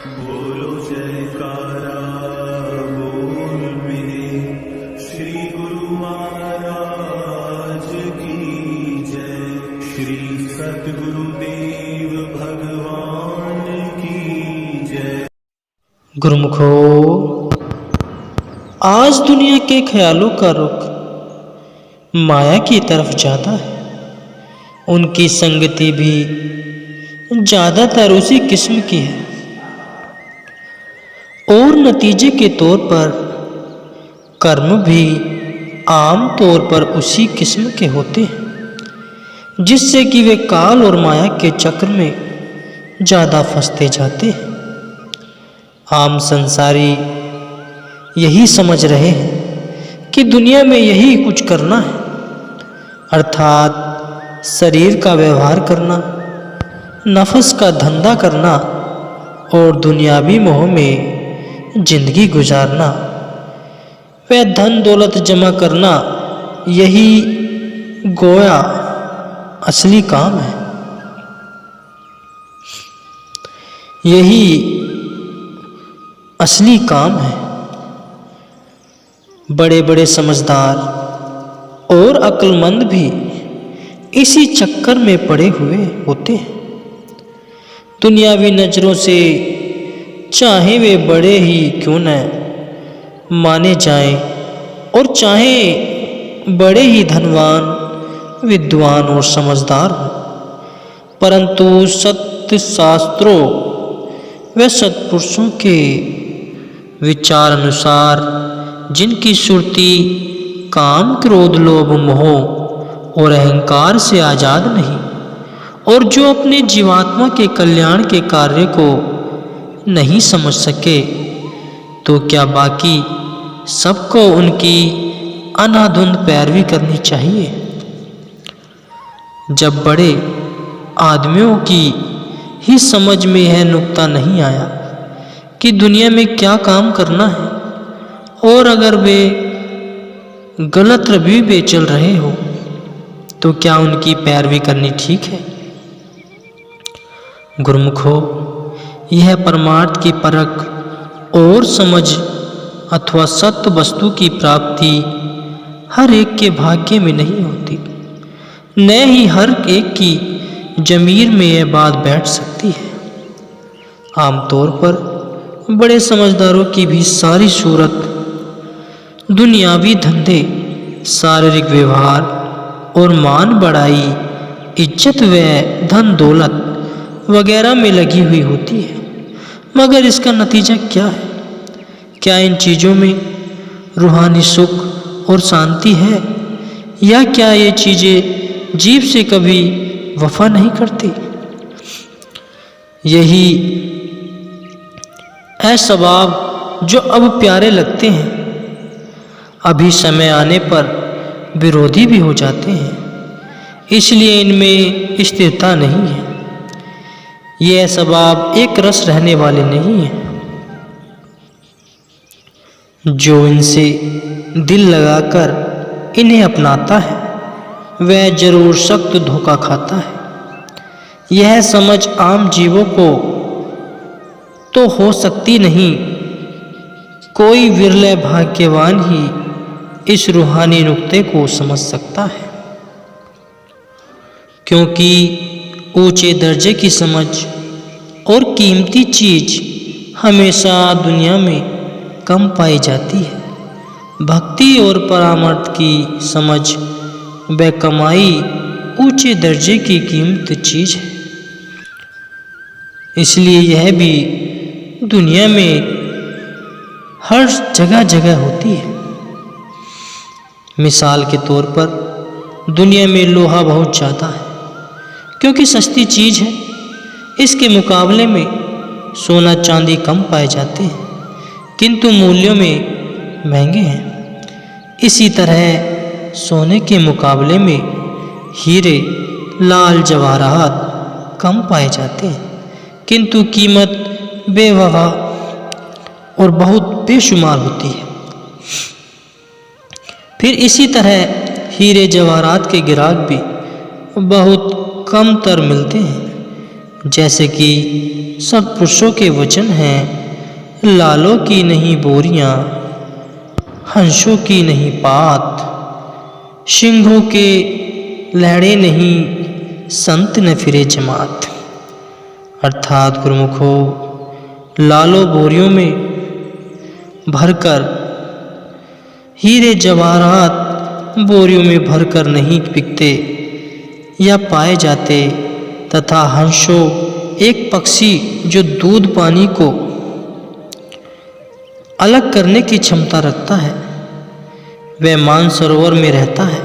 बोलो जयकारा बोल मेरे श्री गुरु महाराज की जय। श्री सतगुरुदेव भगवान की जय। गुरुमुखो, आज दुनिया के ख्यालों का रुख माया की तरफ जाता है। उनकी संगति भी ज्यादातर उसी किस्म की है और नतीजे के तौर पर कर्म भी आम तौर पर उसी किस्म के होते हैं, जिससे कि वे काल और माया के चक्र में ज्यादा फंसते जाते हैं। आम संसारी यही समझ रहे हैं कि दुनिया में यही कुछ करना है, अर्थात शरीर का व्यवहार करना, नफस का धंधा करना और दुनियावी मोह में जिंदगी गुजारना, वह धन दौलत जमा करना, यही गोया असली काम है। यही असली काम है। बड़े बड़े समझदार और अक्लमंद भी इसी चक्कर में पड़े हुए होते हैं। दुनियावी नजरों से चाहे वे बड़े ही क्यों न माने जाएं और चाहे बड़े ही धनवान, विद्वान और समझदार हों, परंतु सत्य शास्त्रों व सत्पुरुषों के विचार अनुसार जिनकी सुरती काम, क्रोध, लोभ, मोह और अहंकार से आजाद नहीं, और जो अपने जीवात्मा के कल्याण के कार्य को नहीं समझ सके, तो क्या बाकी सबको उनकी अनाधुंध पैरवी करनी चाहिए। जब बड़े आदमियों की ही समझ में यह नुक्ता नहीं आया कि दुनिया में क्या काम करना है, और अगर वे गलत रवि पे चल रहे हो, तो क्या उनकी पैरवी करनी ठीक है। गुरुमुखो, यह परमार्थ की परख और समझ अथवा सत्य वस्तु की प्राप्ति हर एक के भाग्य में नहीं होती, न ही हर एक की जमीर में यह बात बैठ सकती है। आमतौर पर बड़े समझदारों की भी सारी सूरत दुनियावी धंधे, शारीरिक व्यवहार और मान बढ़ाई, इज्जत व धन दौलत वगैरह में लगी हुई होती है। मगर इसका नतीजा क्या है? क्या इन चीज़ों में रूहानी सुख और शांति है, या क्या ये चीज़ें जीव से कभी वफा नहीं करती? यही असबाब जो अब प्यारे लगते हैं, अभी समय आने पर विरोधी भी हो जाते हैं। इसलिए इनमें स्थिरता नहीं है। ये असबाब एक रस रहने वाले नहीं हैं। जो इनसे दिल लगाकर इन्हें अपनाता है, वह जरूर सख्त धोखा खाता है। यह समझ आम जीवों को तो हो सकती नहीं, कोई विरले भाग्यवान ही इस रूहानी नुक्ते को समझ सकता है, क्योंकि ऊंचे दर्जे की समझ और कीमती चीज हमेशा दुनिया में कम पाई जाती है। भक्ति और परामर्श की समझ व कमाई ऊंचे दर्जे की कीमती चीज है। इसलिए यह भी दुनिया में हर जगह जगह होती है। मिसाल के तौर पर दुनिया में लोहा बहुत ज़्यादा है, क्योंकि सस्ती चीज़ है। इसके मुकाबले में सोना चांदी कम पाए जाते हैं, किंतु मूल्यों में महंगे हैं। इसी तरह सोने के मुकाबले में हीरे, लाल जवाहरात कम पाए जाते हैं, किंतु कीमत बेवफा और बहुत बेशुमार होती है। फिर इसी तरह हीरे जवाहरात के ग्राहक भी बहुत कम तर मिलते हैं। जैसे कि सत्पुरुषों के वचन हैं, लालों की नहीं बोरियां, हंसों की नहीं पात, सिंहों के लहड़े नहीं, संत न फिरे जमात। अर्थात गुरुमुखो, लालों बोरियों में भरकर, हीरे जवाहरात बोरियों में भरकर नहीं बिकते या पाए जाते, तथा हंसों एक पक्षी जो दूध पानी को अलग करने की क्षमता रखता है, वह मानसरोवर में रहता है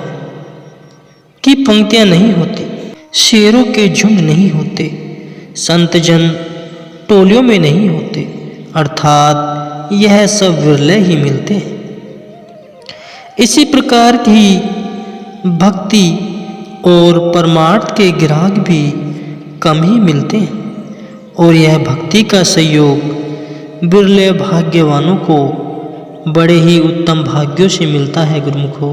कि पंक्तियां नहीं होती, शेरों के झुंड नहीं होते, संत जन टोलियों में नहीं होते। अर्थात यह सब विरले ही मिलते हैं। इसी प्रकार की भक्ति और परमार्थ के ग्राहक भी कम ही मिलते हैं, और यह भक्ति का सहयोग बिरले भाग्यवानों को बड़े ही उत्तम भाग्यों से मिलता है। गुरुमुखो,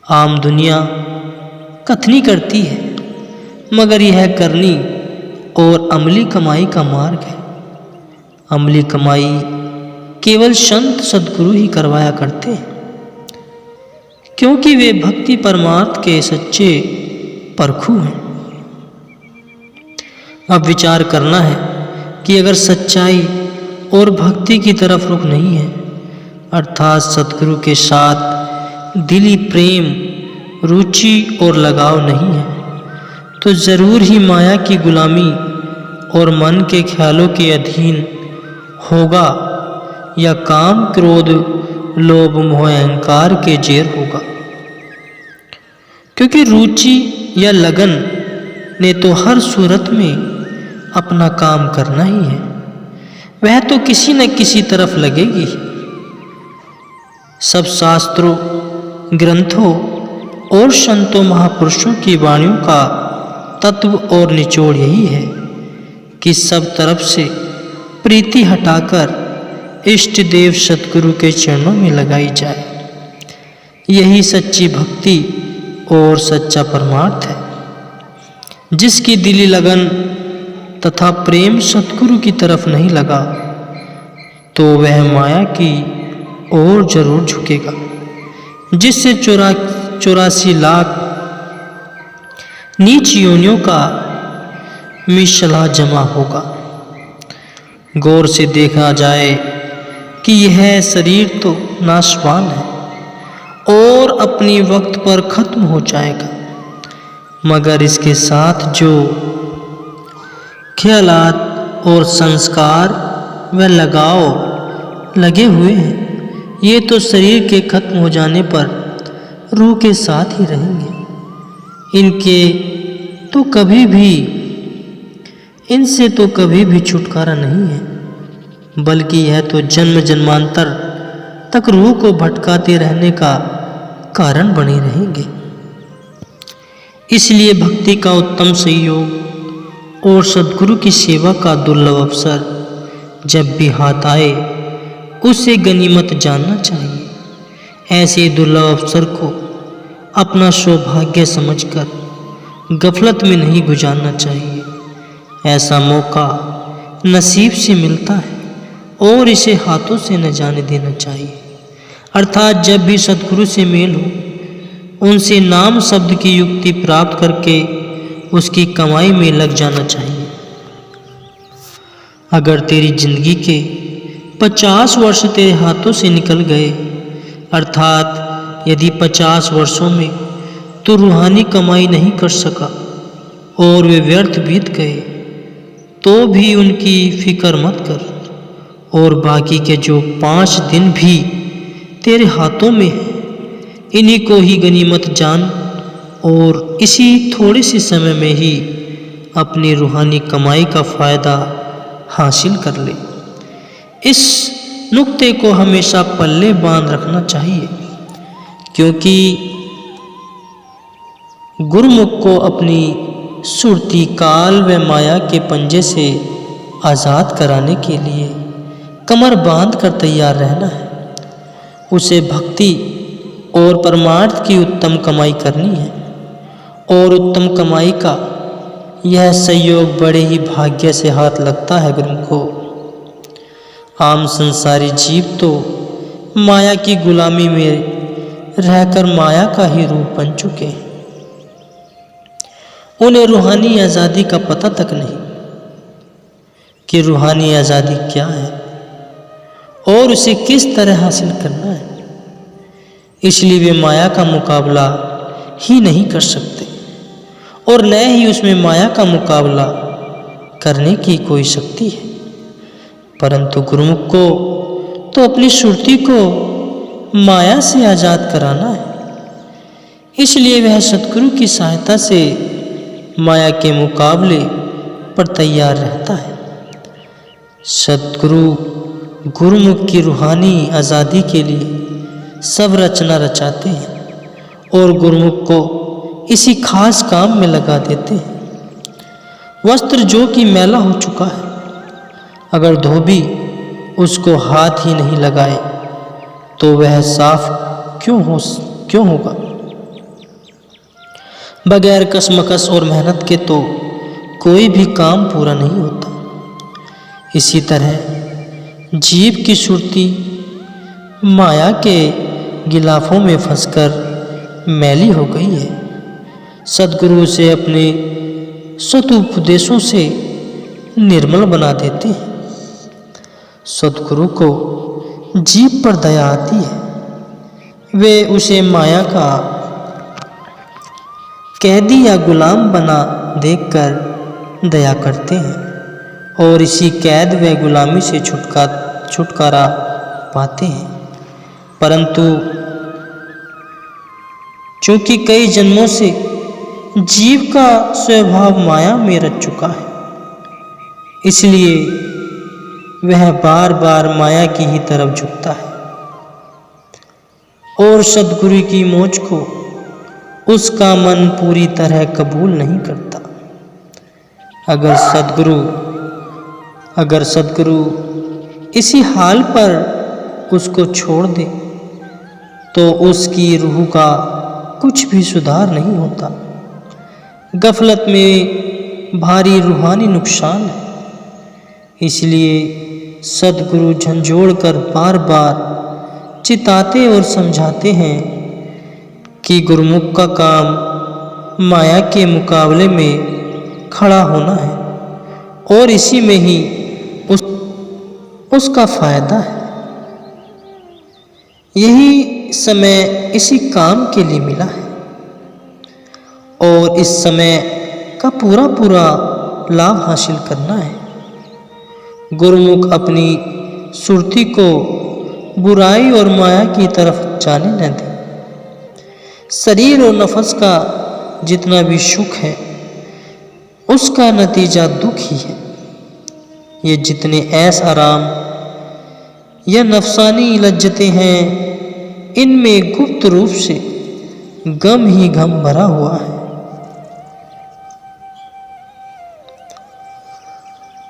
आम दुनिया कथनी करती है, मगर यह करनी और अमली कमाई का मार्ग है। अमली कमाई केवल संत सद्गुरु ही करवाया करते हैं, क्योंकि वे भक्ति परमार्थ के सच्चे परखू हैं। अब विचार करना है कि अगर सच्चाई और भक्ति की तरफ रुख नहीं है, अर्थात सद्गुरु के साथ दिली प्रेम, रुचि और लगाव नहीं है, तो जरूर ही माया की गुलामी और मन के ख्यालों के अधीन होगा, या काम, क्रोध, लोभ, मोह, अहंकार के जेर होगा। क्योंकि रुचि या लगन ने तो हर सूरत में अपना काम करना ही है, वह तो किसी न किसी तरफ लगेगी। सब शास्त्रों, ग्रंथों और संतों महापुरुषों की वाणियों का तत्व और निचोड़ यही है कि सब तरफ से प्रीति हटाकर इष्ट देव सतगुरु के चरणों में लगाई जाए। यही सच्ची भक्ति और सच्चा परमार्थ है। जिसकी दिली लगन तथा प्रेम सतगुरु की तरफ नहीं लगा, तो वह माया की ओर जरूर झुकेगा, जिससे 84 लाख नीच योनियों का मिशला जमा होगा। गौर से देखा जाए कि यह शरीर तो नाशवान है और अपनी वक्त पर खत्म हो जाएगा, मगर इसके साथ जो ख्यालात और संस्कार व लगाव लगे हुए हैं, ये तो शरीर के खत्म हो जाने पर रूह के साथ ही रहेंगे। इनसे तो कभी भी छुटकारा नहीं है, बल्कि यह तो जन्म जन्मांतर तक रूह को भटकाते रहने का कारण बने रहेंगे। इसलिए भक्ति का उत्तम सहयोग और सद्गुरु की सेवा का दुर्लभ अवसर जब भी हाथ आए, उसे गनीमत जानना चाहिए। ऐसे दुर्लभ अवसर को अपना सौभाग्य समझकर गफलत में नहीं गुजारना चाहिए। ऐसा मौका नसीब से मिलता है और इसे हाथों से न जाने देना चाहिए। अर्थात जब भी सद्गुरु से मेल हो, उनसे नाम शब्द की युक्ति प्राप्त करके उसकी कमाई में लग जाना चाहिए। अगर तेरी जिंदगी के 50 वर्ष तेरे हाथों से निकल गए, अर्थात यदि 50 वर्षों में तू रूहानी कमाई नहीं कर सका और वे व्यर्थ बीत गए, तो भी उनकी फिक्र मत कर, और बाकी के जो 5 दिन भी तेरे हाथों में है, इन्हीं को ही गनीमत जान और इसी थोड़े से समय में ही अपनी रूहानी कमाई का फ़ायदा हासिल कर ले। इस नुक्ते को हमेशा पल्ले बांध रखना चाहिए, क्योंकि गुरुमुख को अपनी सुरती काल व माया के पंजे से आज़ाद कराने के लिए कमर बांध कर तैयार रहना है। उसे भक्ति और परमार्थ की उत्तम कमाई करनी है, और उत्तम कमाई का यह संयोग बड़े ही भाग्य से हाथ लगता है गुरुमुख को। आम संसारी जीव तो माया की गुलामी में रहकर माया का ही रूप बन चुके हैं। उन्हें रूहानी आज़ादी का पता तक नहीं कि रूहानी आज़ादी क्या है और उसे किस तरह हासिल करना है। इसलिए वे माया का मुकाबला ही नहीं कर सकते और न ही उसमें माया का मुकाबला करने की कोई शक्ति है। परंतु गुरुमुख को तो अपनी सुरती को माया से आज़ाद कराना है। इसलिए वह सद्गुरु की सहायता से माया के मुकाबले पर तैयार रहता है। सद्गुरु गुरुमुख की रूहानी आज़ादी के लिए सब रचना रचाते हैं और गुरुमुख को इसी खास काम में लगा देते हैं। वस्त्र जो कि मैला हो चुका है, अगर धोबी उसको हाथ ही नहीं लगाए तो वह साफ क्यों होगा। बगैर कसमकस और मेहनत के तो कोई भी काम पूरा नहीं होता। इसी तरह जीव की सुरती माया के गिलाफों में फंसकर मैली हो गई है। सद्गुरु से अपने सदुपदेशों से निर्मल बना देते हैं। सद्गुरु को जीव पर दया आती है। वे उसे माया का कैदी या गुलाम बना देखकर दया करते हैं और इसी कैद व गुलामी से छुटकारा पाते हैं। परंतु चूंकि कई जन्मों से जीव का स्वभाव माया में रच चुका है, इसलिए वह बार बार माया की ही तरफ झुकता है और सद्गुरु की मोच को उसका मन पूरी तरह कबूल नहीं करता। अगर सद्गुरु इसी हाल पर उसको छोड़ दे तो उसकी रूह का कुछ भी सुधार नहीं होता। गफलत में भारी रूहानी नुकसान है। इसलिए सद्गुरु झंझोड़ कर बार बार चिताते और समझाते हैं कि गुरुमुख का काम माया के मुकाबले में खड़ा होना है और इसी में ही उसका फायदा है। यही समय इसी काम के लिए मिला है और इस समय का पूरा लाभ हासिल करना है। गुरुमुख अपनी सुरती को बुराई और माया की तरफ जाने न दे। शरीर और नफस का जितना भी सुख है उसका नतीजा दुख ही है। ये जितने ऐश आराम या नफसानी लज्जतें हैं, इनमें गुप्त रूप से गम ही गम भरा हुआ है।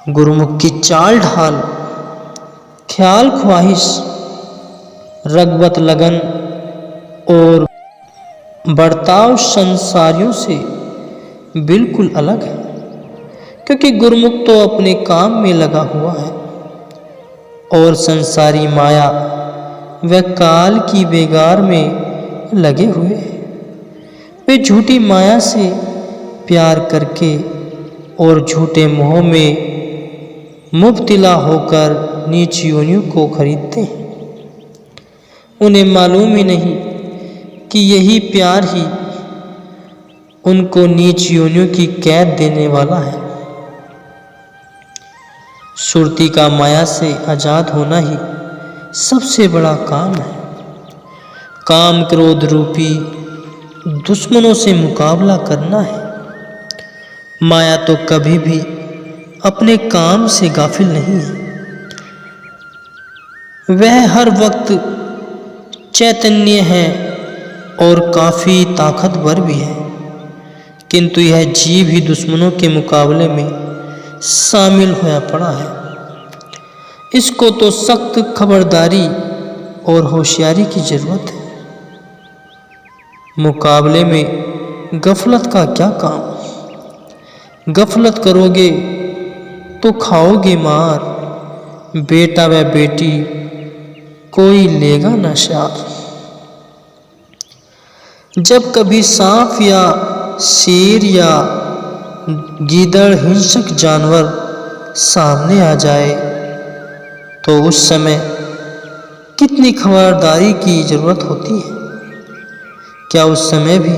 गुरुमुख की चाल ढाल, ख्याल ख्वाहिश, रगबत लगन और बर्ताव संसारियों से बिल्कुल अलग है, क्योंकि गुरुमुख तो अपने काम में लगा हुआ है और संसारी माया व काल की बेगार में लगे हुए हैं। वे झूठी माया से प्यार करके और झूठे मोह में मुब्तिला होकर नीच योनियों को खरीदते हैं। उन्हें मालूम ही नहीं कि यही प्यार ही उनको नीच योनियों की कैद देने वाला है। सुरती का माया से आजाद होना ही सबसे बड़ा काम है। काम क्रोध रूपी दुश्मनों से मुकाबला करना है। माया तो कभी भी अपने काम से गाफिल नहीं है। वह हर वक्त चैतन्य है और काफ़ी ताकतवर भी है, किंतु यह जीव ही दुश्मनों के मुकाबले में शामिल होया पड़ा है। इसको तो सख्त खबरदारी और होशियारी की जरूरत है। मुकाबले में गफलत का क्या काम। गफलत करोगे तो खाओगे मार, बेटा व बेटी कोई लेगा न शार। जब कभी सांप या शेर या गीदड़ हिंसक जानवर सामने आ जाए तो उस समय कितनी खबरदारी की जरूरत होती है। क्या उस समय भी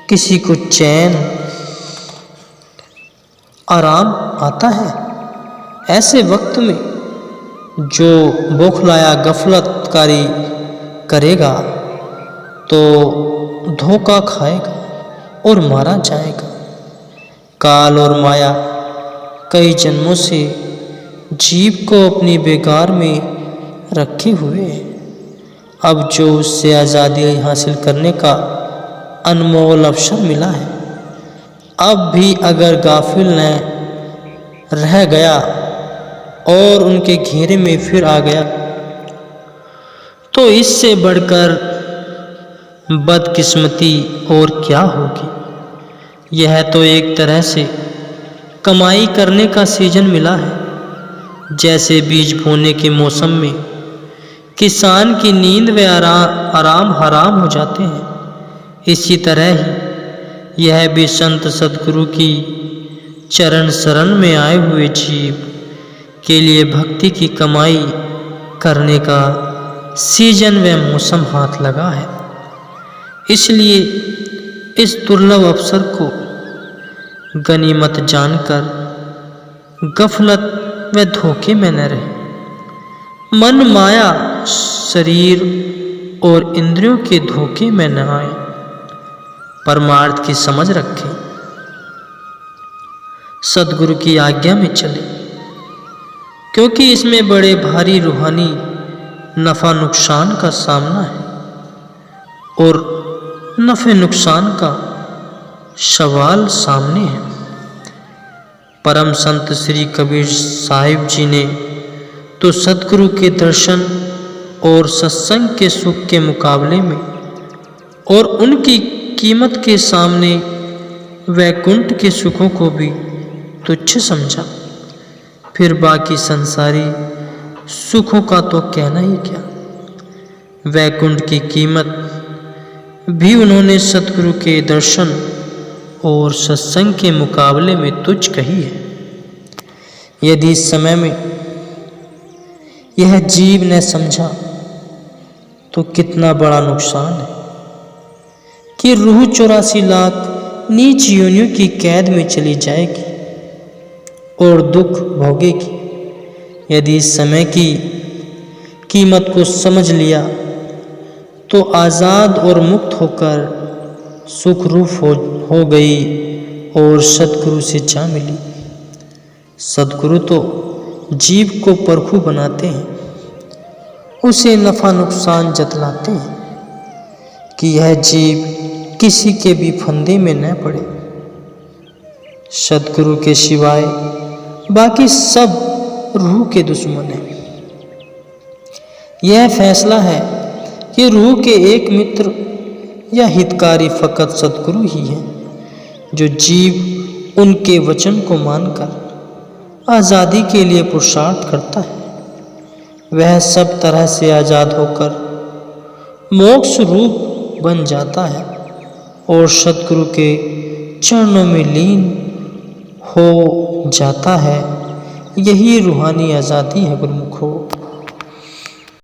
किसी को चैन आराम आता है? ऐसे वक्त में जो बौखलाया गफलतकारी करेगा तो धोखा खाएगा और मारा जाएगा। काल और माया कई जन्मों से जीव को अपनी बेगार में रखे हुए है। अब जो उससे आज़ादी हासिल करने का अनमोल अवसर मिला है, अब भी अगर गाफिल न रह गया और उनके घेरे में फिर आ गया तो इससे बढ़कर बदकिस्मती और क्या होगी। यह तो एक तरह से कमाई करने का सीजन मिला है। जैसे बीज बोने के मौसम में किसान की नींद व आराम हराम हो जाते हैं, इसी तरह ही यह भी संत सदगुरु की चरण शरण में आए हुए जीव के लिए भक्ति की कमाई करने का सीजन व मौसम हाथ लगा है। इसलिए इस दुर्लभ अवसर को गनीमत जानकर गफलत व धोखे में न रहे। मन माया शरीर और इंद्रियों के धोखे में न आए, परमार्थ की समझ रखें, सदगुरु की आज्ञा में चले, क्योंकि इसमें बड़े भारी रूहानी नफा नुकसान का सामना है और नफे नुकसान का सवाल सामने है। परम संत श्री कबीर साहिब जी ने तो सदगुरु के दर्शन और सत्संग के सुख के मुकाबले में और उनकी कीमत के सामने वैकुंठ के सुखों को भी तुच्छ समझा। फिर बाकी संसारी सुखों का तो कहना ही क्या। वैकुंठ की कीमत भी उन्होंने सतगुरु के दर्शन और सत्संग के मुकाबले में तुच्छ कही है। यदि इस समय में यह जीव ने समझा तो कितना बड़ा नुकसान है कि रूह 84 लाख नीच योनियों की कैद में चली जाएगी और दुख भोगेगी। यदि इस समय की कीमत को समझ लिया तो आज़ाद और मुक्त होकर सुखरूप हो गई और सदगुरु से जा मिली। सदगुरु तो जीव को परखू बनाते हैं, उसे नफा नुकसान जतलाते हैं कि यह जीव किसी के भी फंदे में न पड़े। सदगुरु के सिवाय बाकी सब रूह के दुश्मन हैं। यह फैसला है कि रूह के एक मित्र या हितकारी फकत सदगुरु ही है, जो जीव उनके वचन को मानकर आज़ादी के लिए पुरुषार्थ करता है। वह सब तरह से आज़ाद होकर मोक्ष रूप बन जाता है और सदगुरु के चरणों में लीन हो जाता है। यही रूहानी आज़ादी है गुरुमुखों।